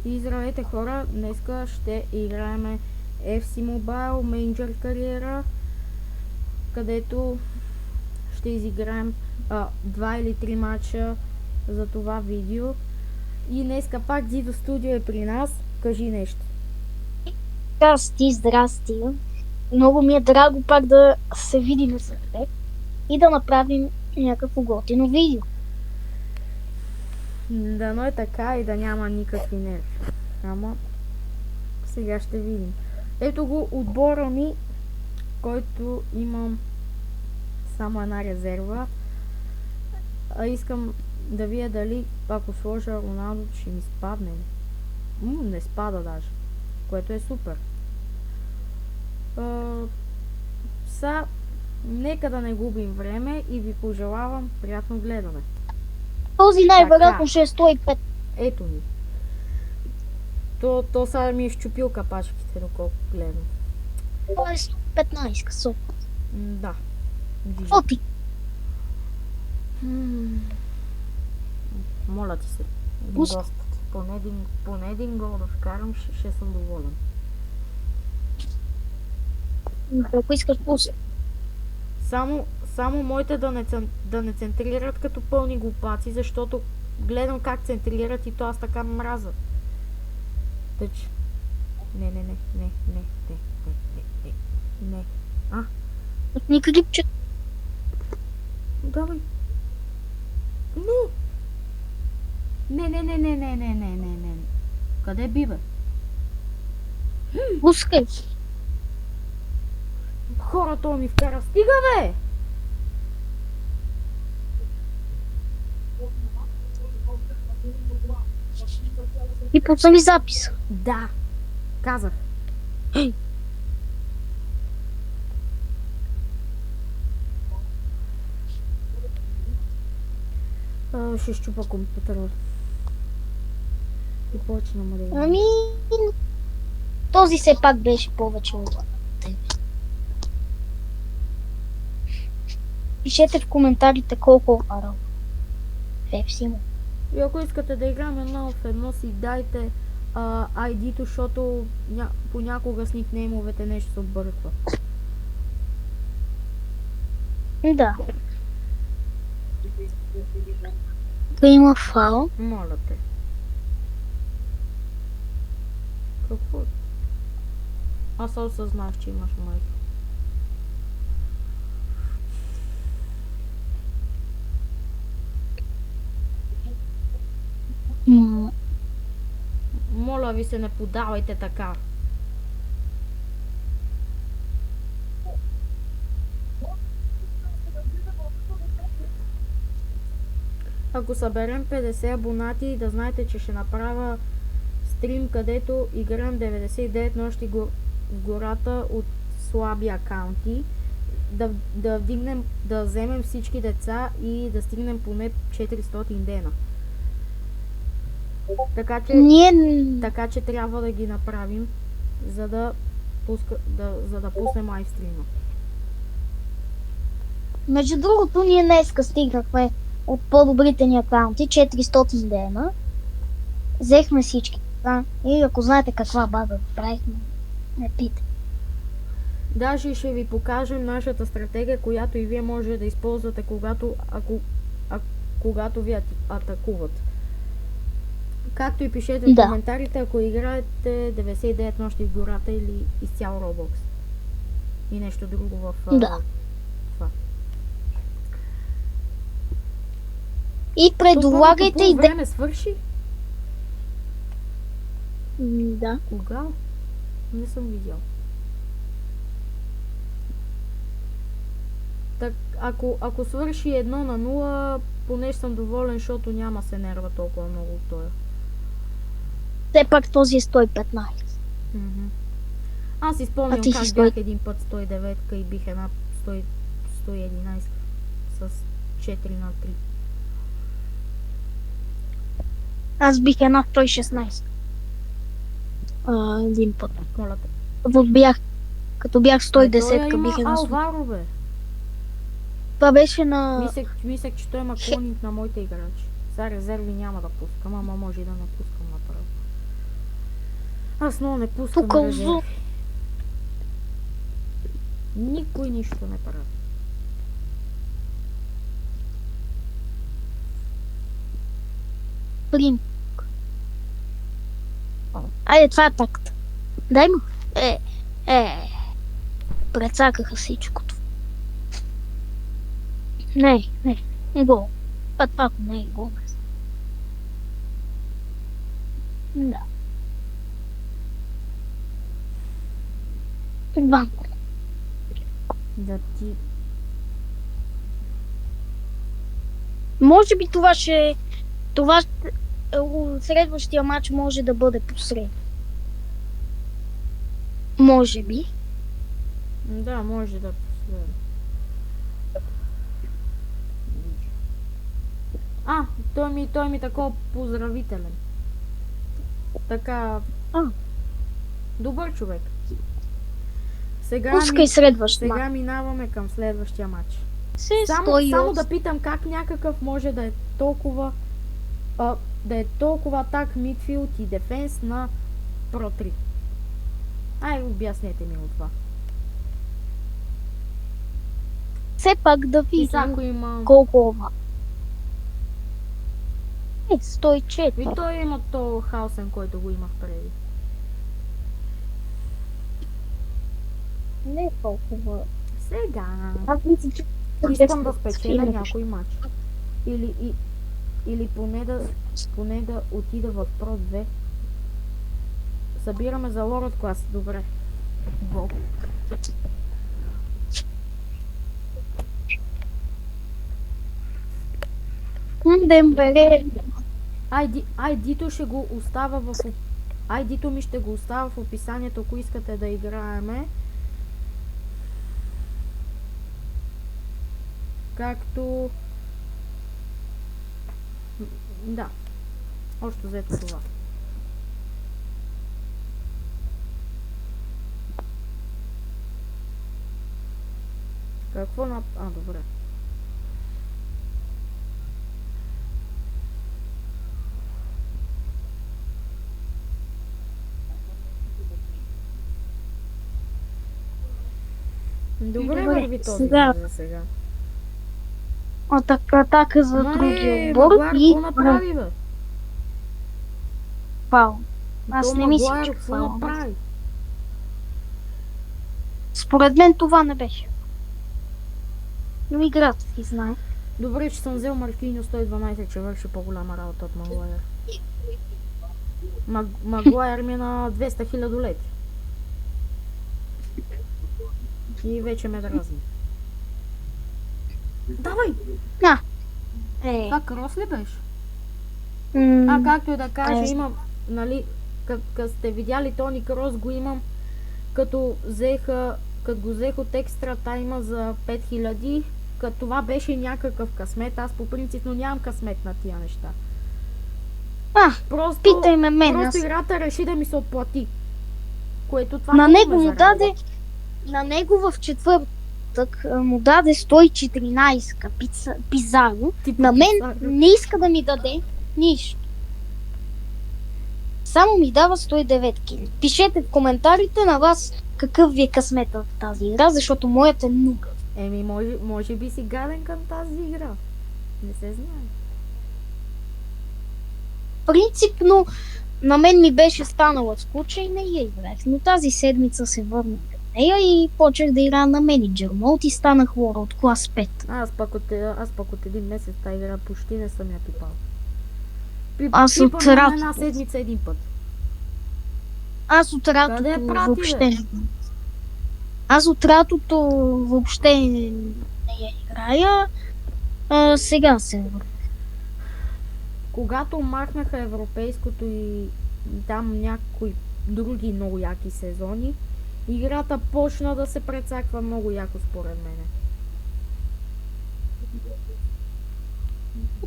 И здравейте хора, днеска ще играем FC Mobile Manager кариера, където ще изиграем 2 или 3 матча за това видео. И днеска пак Дидо Студио е при нас. Кажи нещо. Здрасти. Много ми е драго пак да се видим с теб и да направим някакво готино видео. Дано е така и да няма никакви нерви. Ама сега ще видим. Ето го отбора ми, който имам само една резерва. Искам да видя дали ако сложа Роналдо ще ми спадне. Не спада даже, което е супер. Нека да не губим време и ви пожелавам приятно гледане. Този най-вероятно ще е 105. Ето ми. То сега ми е щупил капачките, доколко гледам. Това е 115 късо. Да. Какво ти? Моля ти се. Господ. Поне един гол да вкарам, ще съм доволен. Ако искаш пуси. Само моите да не центрират като пълни глупаци, защото гледам как центрират и то аз така мраза. Тъч. Не. Ника гипче. Давай. Не. Къде бива? Пускай. Хората ми вкара. Стига, бе! И пусна ли запис? Да. Казах. Ще щупа компютъра. И почна му да има. Ами... Този все пак беше повече от тебе. Пишете в коментарите колко варал. FC му. И ако искате да играем едно в едно, си дайте ID-то, защото понякога с никнеймовете нещо се обърква. Да. Да има фаул. Моля те. Какво? Аз осъзнах, че имаш майка. Моля ви се, не подавайте така. Ако съберем 50 абонати, да знаете, че ще направя стрим, където играем 99 нощи в гората от слаби акаунти. Да вземем всички деца и да стигнем поне 400 дена. Така че трябва да ги направим, за да пуснем лайвстрима. Между другото, ние днеска стигнахме от по-добрите ни акаунти 400 дена. Взехме всички. И ако знаете каква база правихме, не питайте. Даже ще ви покажем нашата стратегия, която и вие може да използвате, когато ви атакуват. Както и пишете в коментарите, ако играете 99 нощи в гората или изцяло Roblox. И нещо друго в това. И предлагайте и време свърши? Да. Кога? Не съм видял. Так, ако свърши 1-0, поне съм доволен, защото няма се нерва толкова много от това. Все пак този е 115. Аз изпомням как бях един път 109 и бих една 111 с 4 на 3. Аз бих една 116. Един път. Моля те. Като бях 110, бих една. Алваро, бе. Това беше на... Мислех, че той има клонинг на моите играчи. За резерви няма да пускам, ама може и да напускам направо. Аз много не пускам Тук резерви. Озу. Никой нищо не прави. Прим. Айде, това е такта. Дай му. Прецакаха всичкото. Не гол. Пак не е гол. Да. Два. Да ти... Може би това ще... Следващия матч може да бъде посред. Може би. Да, може да последва. Той ми такова поздравителен. Така... Добър човек. Пускай следващ матч. Сега минаваме към следващия матч. Само да питам как някакъв може да е толкова атак, мидфилд и дефенс на Pro 3. Ай, обяснете ми от това. Все пак да видим колко 104. И той има то Хаусен, който го имах преди. Не е толкова. Сега. Аз мисля, че искам да спечеля някой матч. Или поне да отида в Pro 2. Събираме за World Class. Добре. Гол. Дембеле. ID-то ще го остава в... ID-то ми ще го остава в описанието, ако искате да играеме. Както... Да. Още взето това. Какво на... добре. Добре върви този за сега. Атака за другия отбор и... Какво направи, бе? Фаул. Аз не мисля, че фаул направи. Според мен това не беше. Но играта ти знае. Добре, че съм взел Маркиньо 112, че върши по-голяма работа от Магуайер. Магуайер ми на 200 хилядолети. И вече ме дразни. Давай! Това крос ли беше? Както и да кажа, имам, нали, като сте видяли Тони Крос, го имам, като го взех от екстра тайма за 5000, като това беше някакъв късмет. Аз по принцип, но нямам късмет на тия неща. Питай ме мен. Просто играта реши да ми се отплати. Което това на него му даде, на него в четвъртък му даде 114 Пизаро. На мен не иска да ми даде нищо. Само ми дава 109 кг. Пишете в коментарите на вас какъв ви е късметът в тази игра, защото моят е нула. Може би си гаден към тази игра. Не се знае. Принципно на мен ми беше станала скуча и не я играх, но тази седмица се върнах към нея и почнах да играя на менеджер мод и станах World Class 5. Аз пък от един месец тази игра почти не съм я пипал. Аз от Пипам една седмица един път. Аз от ратото въобще Аз от ратото въобще не я играя. Сега се върна. Когато махнаха европейското и там някои други много яки сезони, играта почна да се прецаква много яко според мене.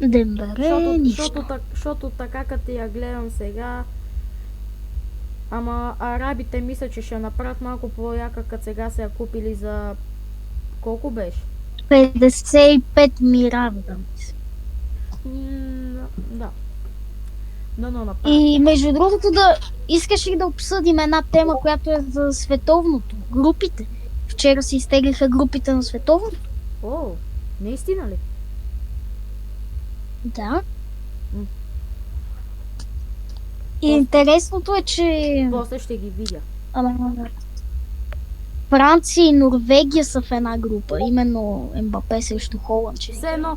Дембеле, нищо. Защото така като я гледам сега, ама арабите мисля, че ще направят малко по-яка, като сега се я купили за... Колко беше? 55 милиарда. Да. Но и между другото Искаш ли да обсъдим една тема, която е за световното? Групите. Вчера се изтеглиха групите на световното. О, наистина ли? Да. М. И интересното е, че После ще ги видя. Франция и Норвегия са в една група. Именно Ембапе срещу Холанд. Че Все едно,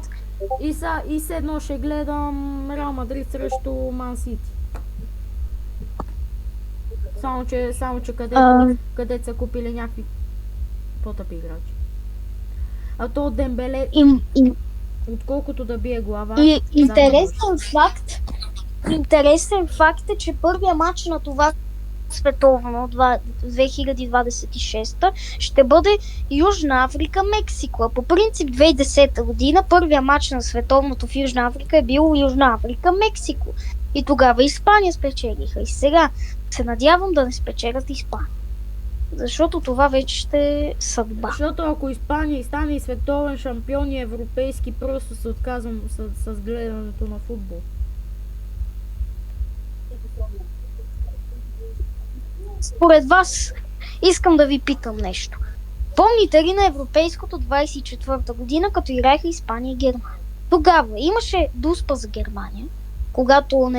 и все едно ще гледам Реал Мадрид срещу Ман Сити. Само че където са купили някакви по-тъпи играчи. А то Дембеле, отколкото да бие глава... И интересен факт е, че първия матч на това световно 2026 ще бъде Южна Африка, Мексико. А по принцип 2010 година първия матч на световното в Южна Африка е бил Южна Африка, Мексико. И тогава Испания спечелиха. И сега се надявам да не спечелят Испания. Защото това вече ще е съдба. Защото ако Испания стане и световен шампион и европейски, просто се отказвам с гледането на футбол. Според вас, искам да ви питам нещо. Помните ли на европейското 24-та година, като играеха Испания и Германия? Тогава имаше дуспа за Германия, когато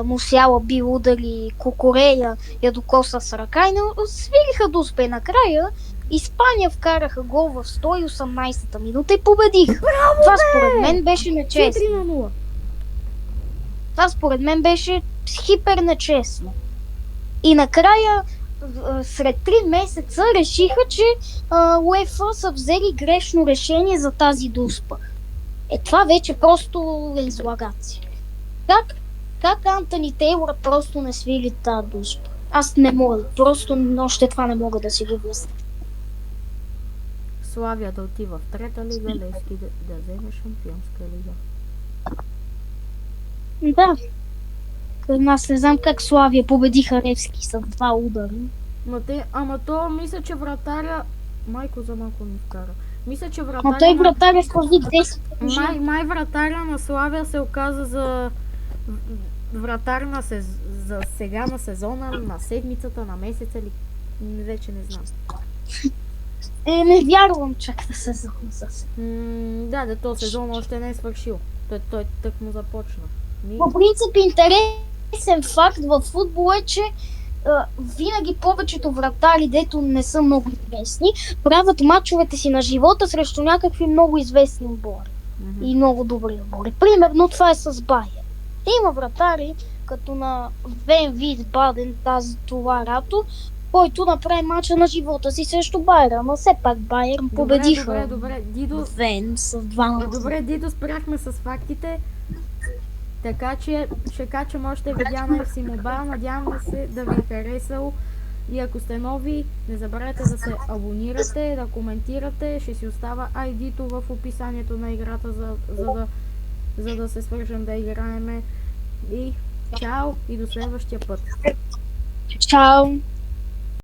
Мусяла би удари Кокорея, я докоса с ръка и не свириха дуспа и накрая Испания вкараха гол в 118-та минута и победиха. Това според мен беше нечестно. 4-0. Това според мен беше хипер нечестно. И накрая, сред 3 месеца, решиха, че УЕФА са взели грешно решение за тази дуспа. Това вече просто е излагация. Как Антони Тейлор просто не свири тази дуспа? Аз не мога, просто още това не мога да си го властя. Славия да отива в трета лига, Левски да вземе шампионска лига. Да. Аз не знам как Славия победиха Левски с 2 удара. Ама то мисля, че вратаря... Майко за малко ми вкара. Мисля, че вратаря... Но той вратаря слави 10. Май вратаря на Славия се оказа за... Вратар за сега на сезона, на седмицата, на месеца или... Вече не знам. Не вярвам чак на сезона за сега. Да, то сезон още не е свършил. Той тък му започна. По принцип интересен факт в футбола е, че винаги повечето вратари, дето не са много известни, правят мачовете си на живота срещу някакви много известни отбори. И много добри отбори. Примерно това е с Байер. Има вратари, като на Вен Висбаден това лято, който направи мача на живота си срещу Байера, но все пак Байер победиха. Добре, Дидо. Вен с 2-0. Добре, Дидо, спряхме с фактите. Така че ще качам още видеа на FC Mobile. Надявам се да ви е харесало. И ако сте нови, не забравяйте да се абонирате, да коментирате. Ще си остава ID-то в описанието на играта, за да се свържем да играеме. И чао и до следващия път. Чао!